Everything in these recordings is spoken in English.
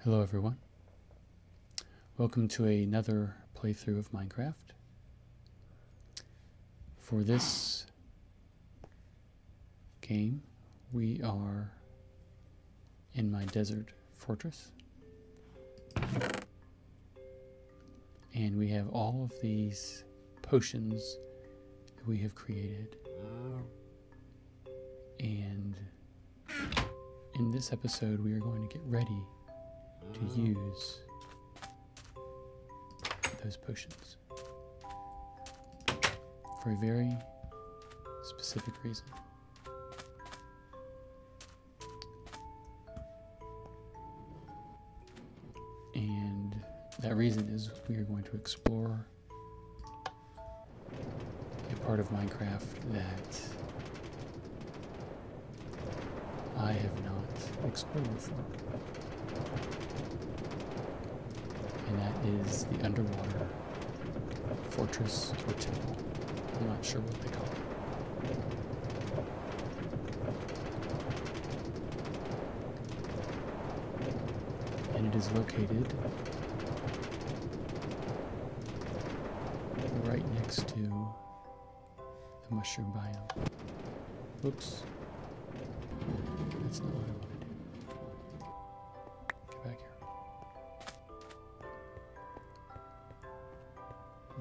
Hello everyone, welcome to another playthrough of Minecraft. For this game, we are in my desert fortress, and we have all of these potions that we have created, and in this episode we are going to get ready to use those potions for a very specific reason. And that reason is we are going to explore a part of Minecraft that I have not explored before. And that is the underwater fortress or temple. I'm not sure what they call it. And it is located right next to the mushroom biome. Oops. That's not what I want to do. Get back here.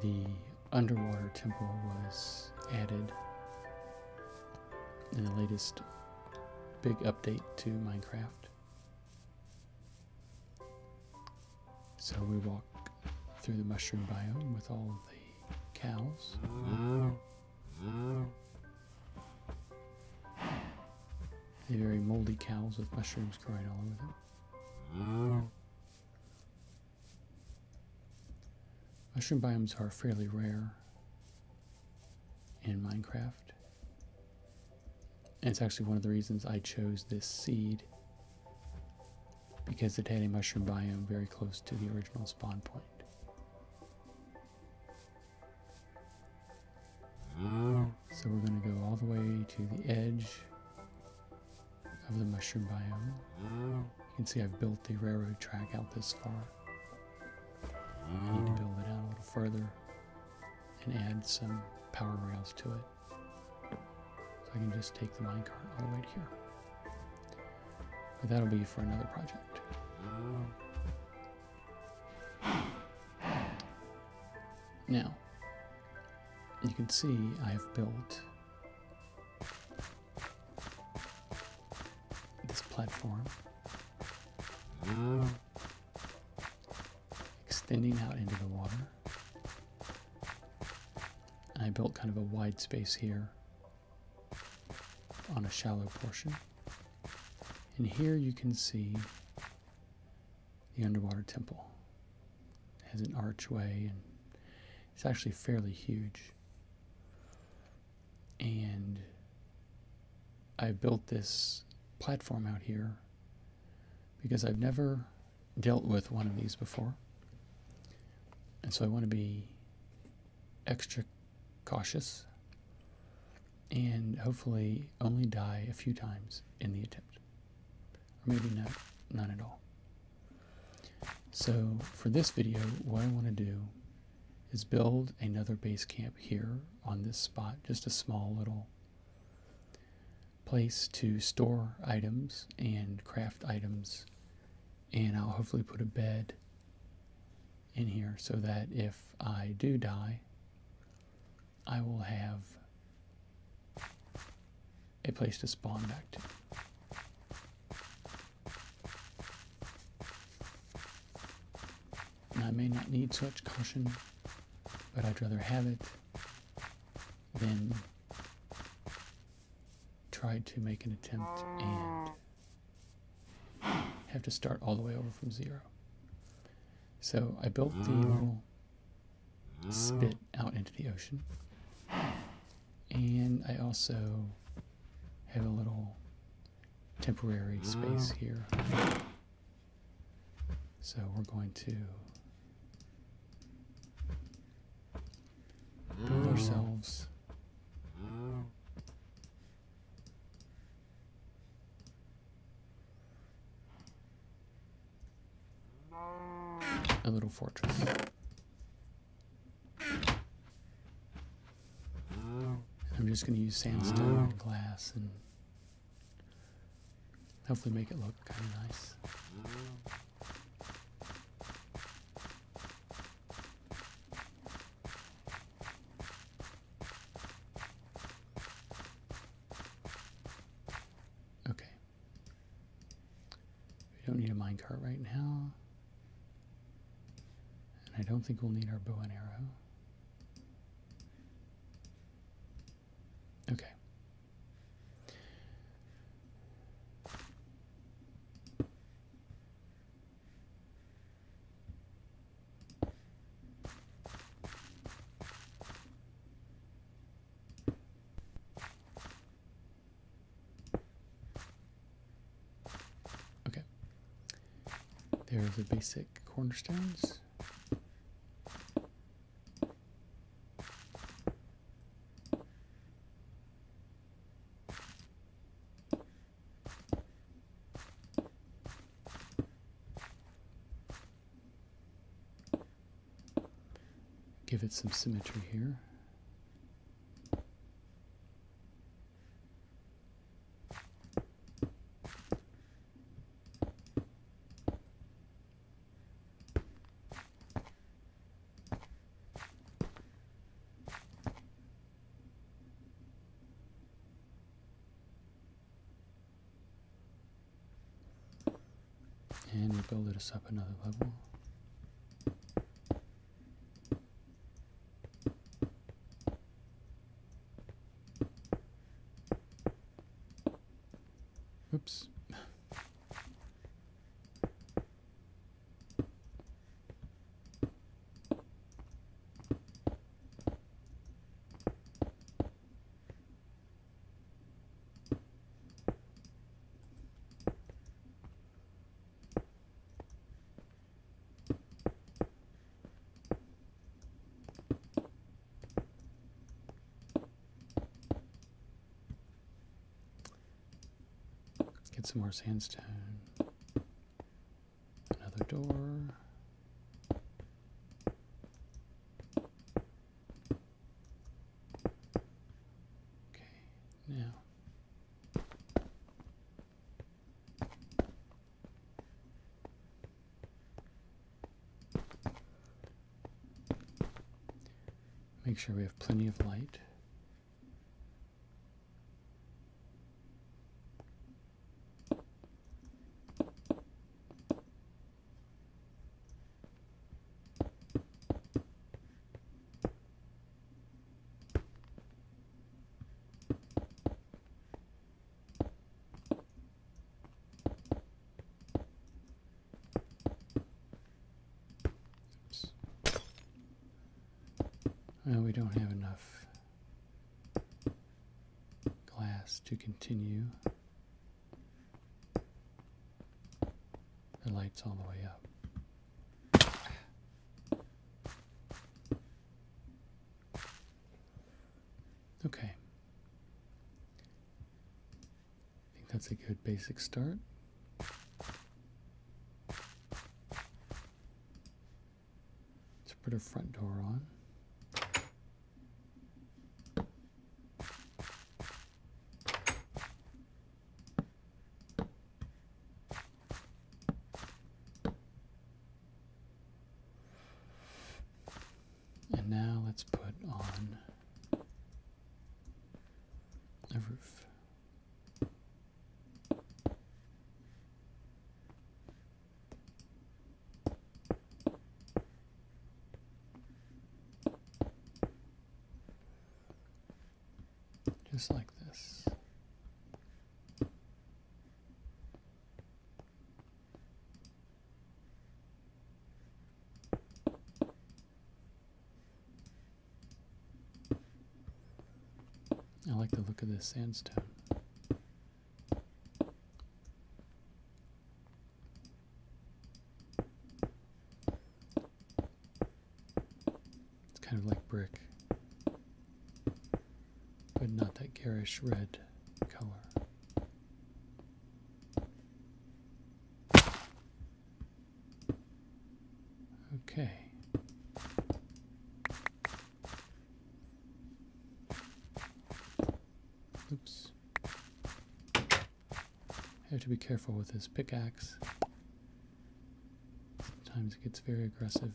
The underwater temple was added in the latest big update to Minecraft. So we walk through the mushroom biome with all of the cows. The very moldy cows with mushrooms growing all over them. Mushroom biomes are fairly rare in Minecraft. And it's actually one of the reasons I chose this seed, because it had a mushroom biome very close to the original spawn point. So we're going to go all the way to the edge of the mushroom biome. You can see I've built the railroad track out this far. I need to build it out a little further and add some power rails to it, so I can just take the minecart all the way to here. But that'll be for another project. Now, you can see I have built this platform extending out into the water. And I built kind of a wide space here on a shallow portion. And here you can see the underwater temple. It has an archway, and it's actually fairly huge. And I built this platform out here because I've never dealt with one of these before. And so I want to be extra cautious and hopefully only die a few times in the attempt. Or maybe none at all. So for this video, what I want to do is build another base camp here on this spot, just a small little place to store items and craft items, and I'll hopefully put a bed in here so that if I do die, I will have a place to spawn back to. And I may not need such caution, but I'd rather have it than try to make an attempt and have to start all the way over from zero. So I built the little spit out into the ocean, and I also have a little temporary space here. So we're going to build ourselves a little fortress. I'm just going to use sandstone and glass and hopefully make it look kind of nice. Okay. We don't need a minecart right now. And I don't think we'll need our bow and arrow. Okay. Okay. There are the basic cornerstones. Give it some symmetry here. And we build us up another level. Oops. Get some more sandstone. Another door. Okay, now. Make sure we have plenty of light. Well, we don't have enough glass to continue the lights all the way up. Okay. I think that's a good basic start. Let's put our front door on. And now let's put on a roof. Just like this. I like the look of this sandstone. It's kind of like brick, but not that garish red color. Okay. Oops. I have to be careful with this pickaxe. Sometimes it gets very aggressive.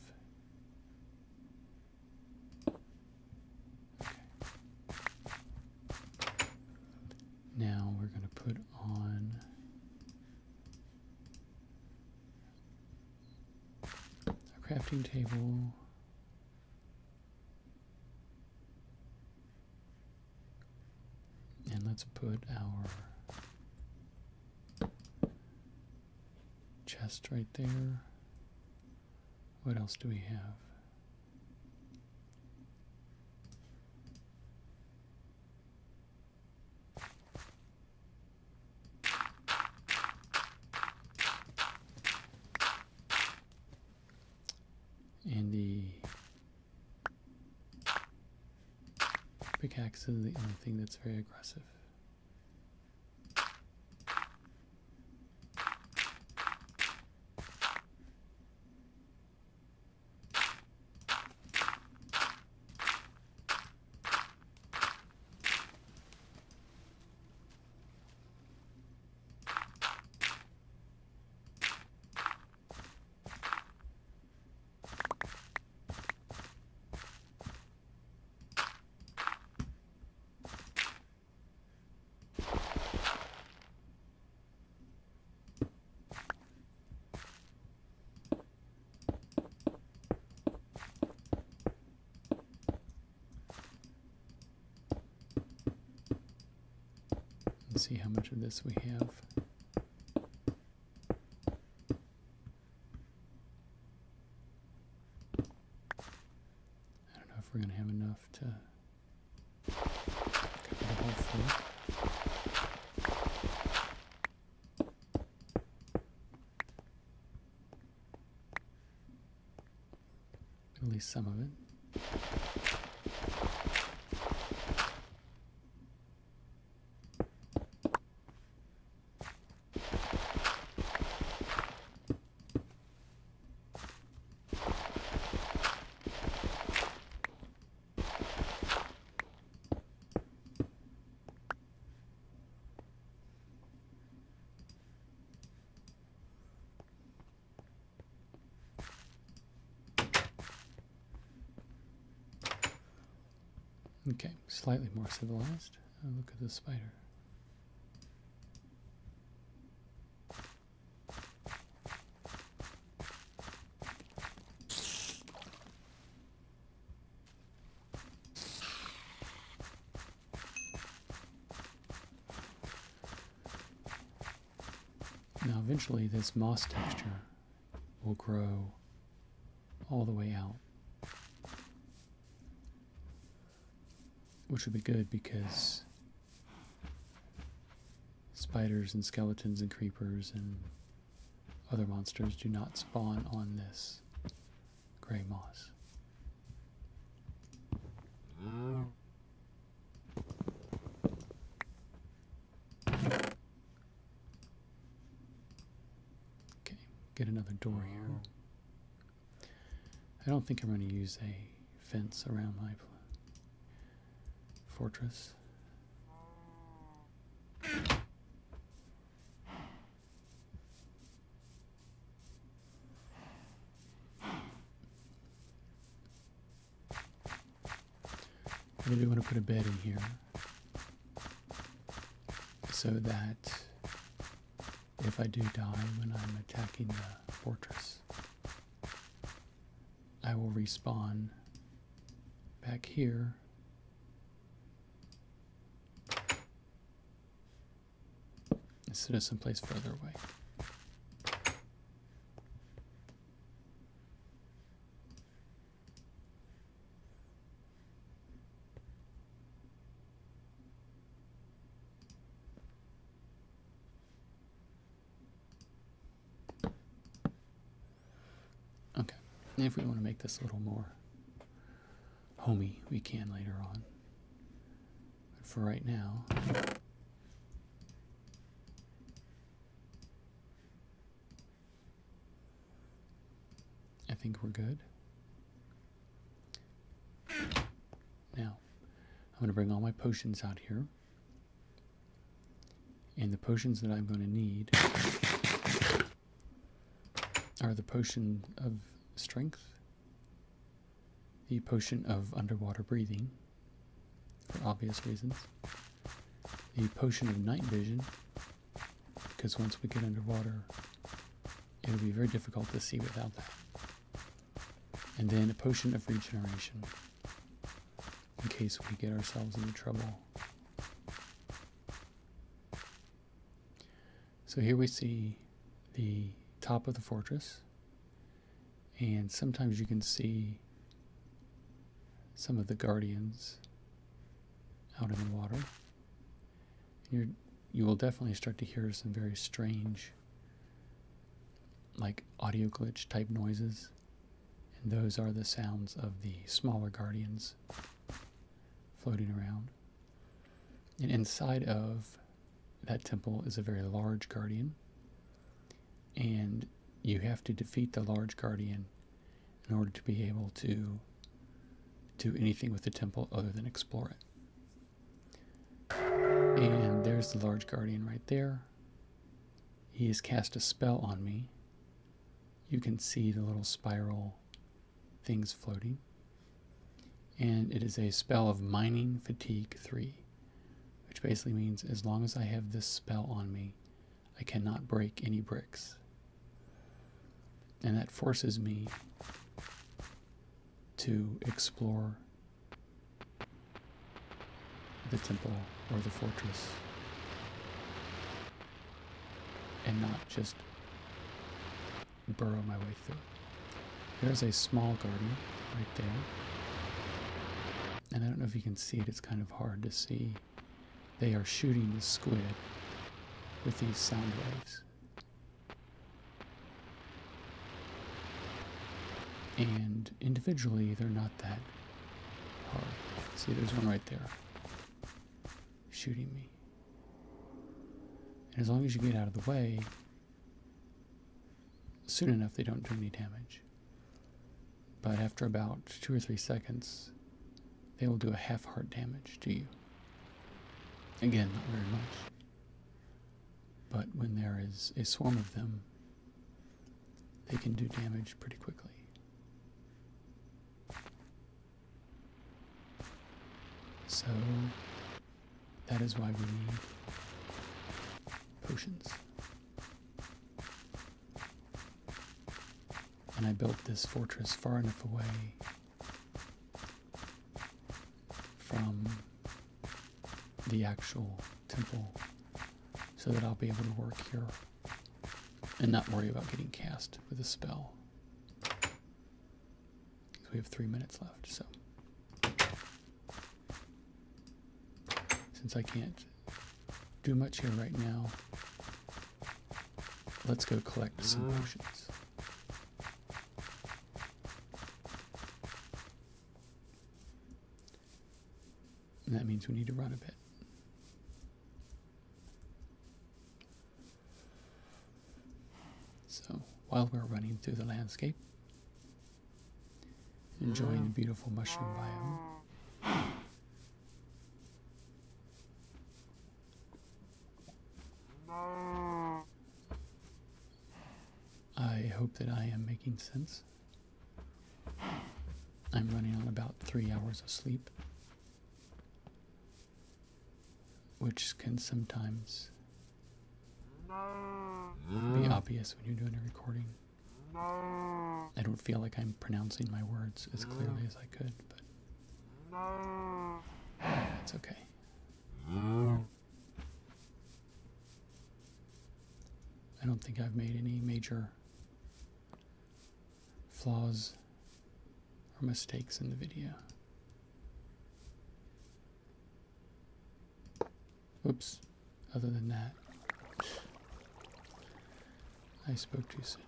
Okay. Now we're going to put on a crafting table. And let's put our chest right there. What else do we have? And the pickaxe is the only thing that's very aggressive. Let's see how much of this we have. I don't know if we're going to have enough to cover the whole floor. At least some of it. Okay, slightly more civilized. Oh, look at the spider. Now eventually this moss texture will grow all the way out, which would be good because spiders and skeletons and creepers and other monsters do not spawn on this gray moss. Okay, get another door here. I don't think I'm going to use a fence around my fortress. I do want to put a bed in here so that if I do die when I'm attacking the fortress, I will respawn back here instead of someplace further away. Okay, and if we want to make this a little more homey, we can later on. But for right now, I think we're good. going to bring all my potions out here. And the potions that I'm going to need are the potion of strength, the potion of underwater breathing, for obvious reasons, the potion of night vision, because once we get underwater, it'll be very difficult to see without that, and then a potion of regeneration, in case we get ourselves into trouble. So here we see the top of the fortress, and sometimes you can see some of the guardians out in the water. You will definitely start to hear some very strange, like audio glitch type noises, and those are the sounds of the smaller guardians floating around. And inside of that temple is a very large guardian, and you have to defeat the large guardian in order to be able to do anything with the temple other than explore it. And there's the large guardian right there. He has cast a spell on me. You can see the little spiral things floating. And it is a spell of Mining Fatigue 3, which basically means as long as I have this spell on me, I cannot break any bricks. And that forces me to explore the temple or the fortress and not just burrow my way through. There's a small guardian right there, and I don't know if you can see it, it's kind of hard to see. They are shooting the squid with these sound waves. And individually, they're not that hard. See, there's one right there shooting me. And as long as you get out of the way, soon enough they don't do any damage. But after about 2 or 3 seconds, they will do a half-heart damage to you. Again, not very much. But when there is a swarm of them, they can do damage pretty quickly. So that is why we need potions. And I built this fortress far enough away from the actual temple so that I'll be able to work here and not worry about getting cast with a spell. So we have 3 minutes left, so since I can't do much here right now, let's go collect some potions. And that means we need to run a bit. So while we're running through the landscape, enjoying the beautiful mushroom biome, I hope that I am making sense. I'm running on about 3 hours of sleep, which can sometimes be obvious when you're doing a recording. I don't feel like I'm pronouncing my words as clearly as I could, but it's okay. I don't think I've made any major flaws or mistakes in the video. Oops. Other than that, I spoke too soon.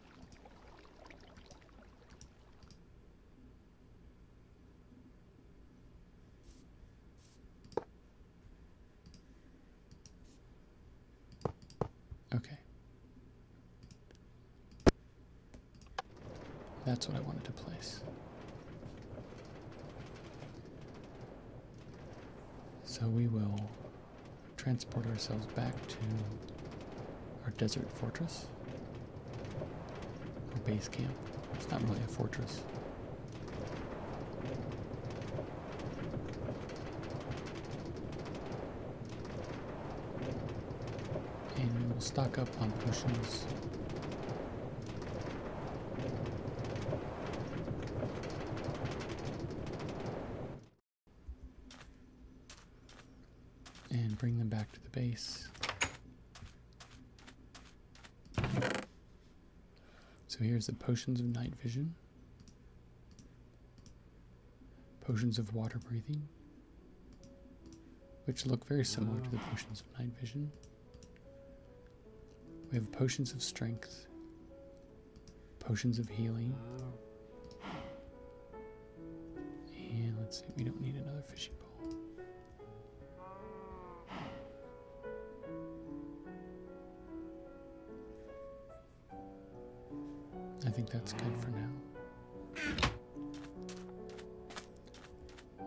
Okay. That's what I wanted to place. So we will transport ourselves back to our desert fortress, or base camp. It's not really a fortress. And we will stock up on potions. And bring them back to the base. So here's the potions of night vision, potions of water breathing, which look very similar to the potions of night vision. We have potions of strength, potions of healing, and let's see, we don't need another fishing pole. I think that's good for now.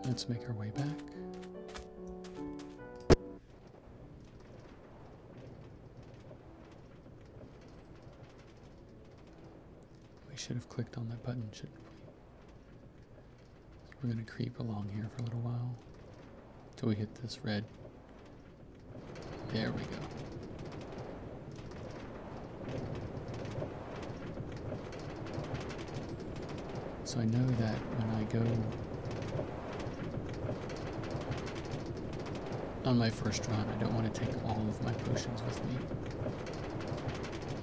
Let's make our way back. We should have clicked on that button, shouldn't we? So we're going to creep along here for a little while till we hit this red. There we go. So I know that when I go on my first run, I don't want to take all of my potions with me.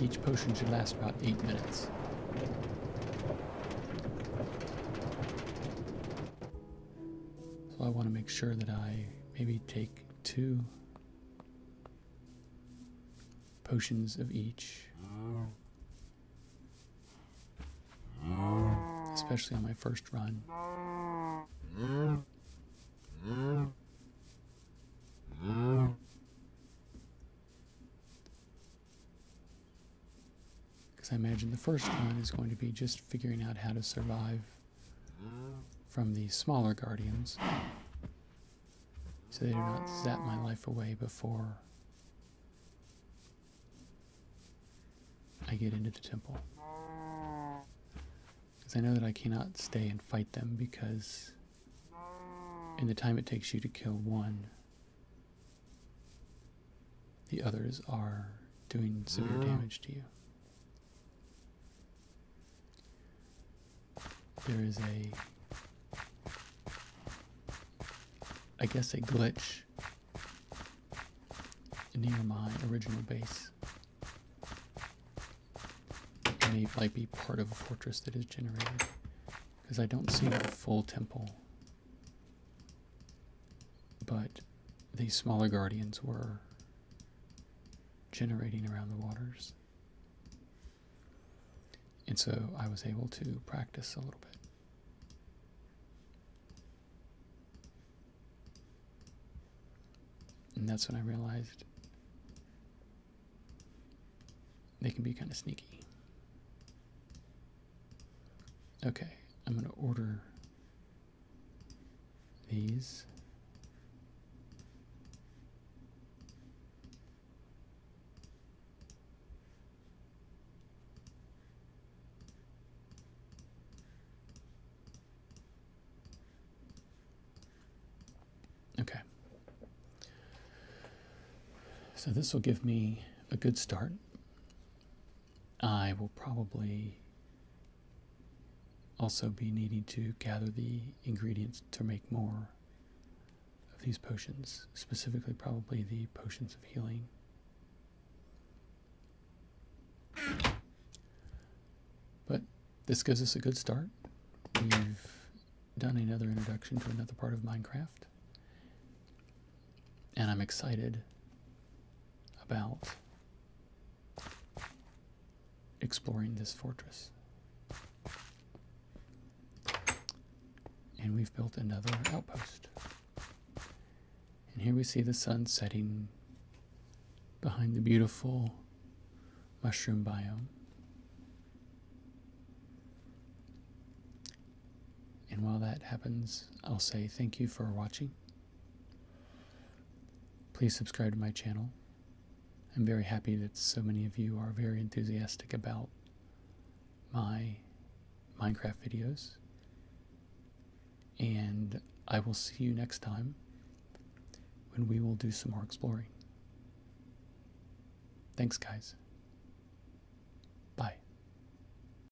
Each potion should last about 8 minutes. So I want to make sure that I maybe take 2 potions of each. Especially on my first run. Because I imagine the first run is going to be just figuring out how to survive from the smaller guardians, so they do not zap my life away before I get into the temple. Because I know that I cannot stay and fight them, because in the time it takes you to kill one, the others are doing severe damage to you. There is I guess a glitch near my original base. It may like be part of a fortress that is generated, because I don't see the full temple, but the smaller guardians were generating around the waters, and so I was able to practice a little bit. And that's when I realized they can be kind of sneaky. Okay, I'm going to order these. Okay. So this will give me a good start. I will probably also be needing to gather the ingredients to make more of these potions, specifically probably the potions of healing. But this gives us a good start. We've done another introduction to another part of Minecraft, and I'm excited about exploring this fortress. And we've built another outpost. And here we see the sun setting behind the beautiful mushroom biome. And while that happens, I'll say thank you for watching. please subscribe to my channel. I'm very happy that so many of you are very enthusiastic about my Minecraft videos. And I will see you next time when we will do some more exploring. Thanks, guys.